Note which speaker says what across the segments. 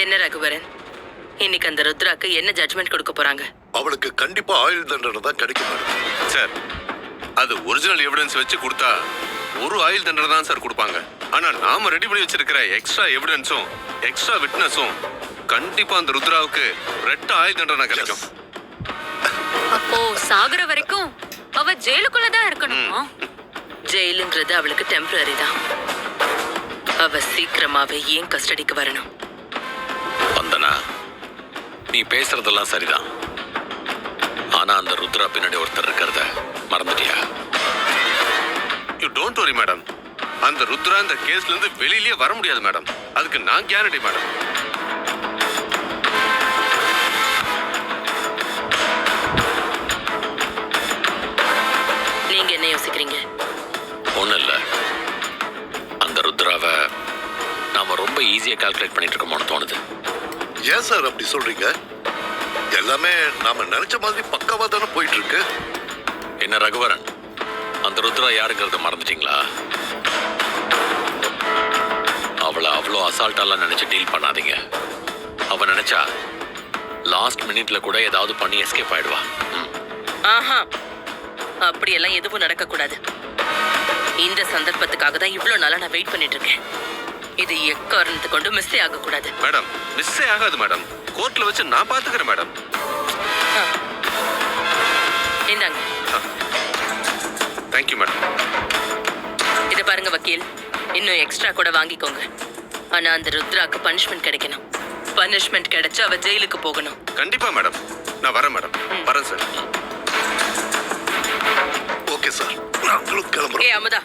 Speaker 1: என்ன ரகுவரன், இன்னைக்கு அந்த ருத்ராக்கு என்ன ஜட்மெண்ட் கொடுக்க போறாங்க?
Speaker 2: அவளுக்கு கண்டிப்பா ஆயுள் தண்டனை தான் கிடைக்கும் மேடம்.
Speaker 3: சார், அது ஒரிஜினல் எவிடன்ஸ் வச்சு கொடுத்தா ஒரு ஆயுள் தண்டனை தான் சார் கொடுப்பாங்க. ஆனா நாம ரெடி பண்ணி வச்சிருக்கிற எக்ஸ்ட்ரா எவிடன்ஸும் எக்ஸ்ட்ரா விட்னஸும் கண்டிப்பா அந்த ருத்ராவுக்கு ரெட்ட ஆயுள் தண்டனை கிடைக்கும்.
Speaker 4: அப்போ சாகுற வரைக்கும் அவ ஜெயிலுக்குள்ள தான் இருக்கணுமா?
Speaker 1: ஜெயிலுங்கிறது அவளுக்கு டெம்பரரி தான். அவ சீக்கிரமாவே ஏன் கஸ்டடிக்கு வரணும்?
Speaker 5: வந்தனா, நீ பேசுறதெல்லாம் சரிதான். ஆனா அந்த ருத்ரா பின்னாடி ஒருத்தர் இருக்கிறத மறந்துட்டியா?
Speaker 3: You don't worry madam. அந்த ருத்ரா இந்த கேஸ்ல இருந்து வெளியிலேயே வர முடியாது மேடம். அதுக்கு நான் கேரண்டி மேடம்.
Speaker 1: நீங்க என்ன யோசிக்கிறீங்க?
Speaker 5: ஒண்ணும் இல்ல, அந்த ருத்ராவை நாம ரொம்ப ஈஸியா கால்குலேட் பண்ணிட்டு இருக்கோம்னு தோணுது.
Speaker 2: ஏன் சார் அப்படி சொல்றீங்க? எல்லாமே நாம நினைச்ச மாதிரி பக்காவா தானே போயிட்டு இருக்கு.
Speaker 5: என்ன ரகுவரன், அந்த ருத்ரா யாருங்கிறத மறந்துட்டீங்களா? அவளை அவ்வளோ அசால்ட்டாலாம் நினைச்சு டீல் பண்ணாதீங்க. அவ நினைச்சா லாஸ்ட் மினிட்ல கூட ஏதாவது பண்ணி எஸ்கேப் ஆயிடுவா.
Speaker 1: ஆஹா, அப்படியெல்லாம் எதுவும் நடக்க கூடாது. இந்த சந்தர்ப்பத்துக்காக தான் இவ்வளவு நாளா நான் வெயிட் பண்ணிட்டு இருக்கேன். இது எக்காரணத்தை கொண்டு மிஸ்ஸே ஆக கூடாது.
Speaker 3: மேடம், மிஸ்ஸே ஆகாது மேடம். கோர்ட்ல வச்சு நான் பாத்துக்கிறேன் மேடம்.
Speaker 1: இந்தாங்க.
Speaker 3: Thank you madam.
Speaker 1: இத பாருங்க வக்கீல், இன்னும் எக்ஸ்ட்ரா கூட வாங்கிக்கோங்க. ஆனா அந்த ருத்ராக்கு பனிஷ்மெண்ட் கிடைக்கணும். பனிஷ்மெண்ட் கிடைச்சு அவ ஜெயிலுக்கு போகணும்.
Speaker 3: கண்டிப்பா மேடம். நான் வரேன் மேடம். வரேன் சார்.
Speaker 2: ஓகே சார், நாங்களும் கிளம்புறோம்.
Speaker 1: ஏ அமுதா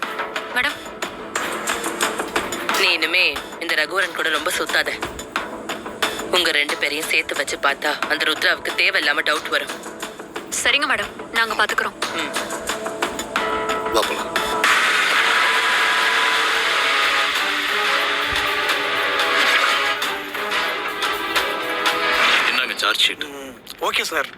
Speaker 4: மேடம்,
Speaker 1: நீ இனிமே இந்த ரகுவரன் கூட ரொம்ப சுத்தாத. உங்க ரெண்டு பேரையும் சேர்த்து வச்சு பார்த்தா அந்த ருத்ராவுக்கு தேவையில்லாம டவுட் வரும்.
Speaker 4: சரிங்க மேடம், நாங்க பாத்துக்கிறோம்.
Speaker 2: வா போலாம்.
Speaker 5: என்னங்க சார்ஜ் ஷீட்?
Speaker 6: Okay sir.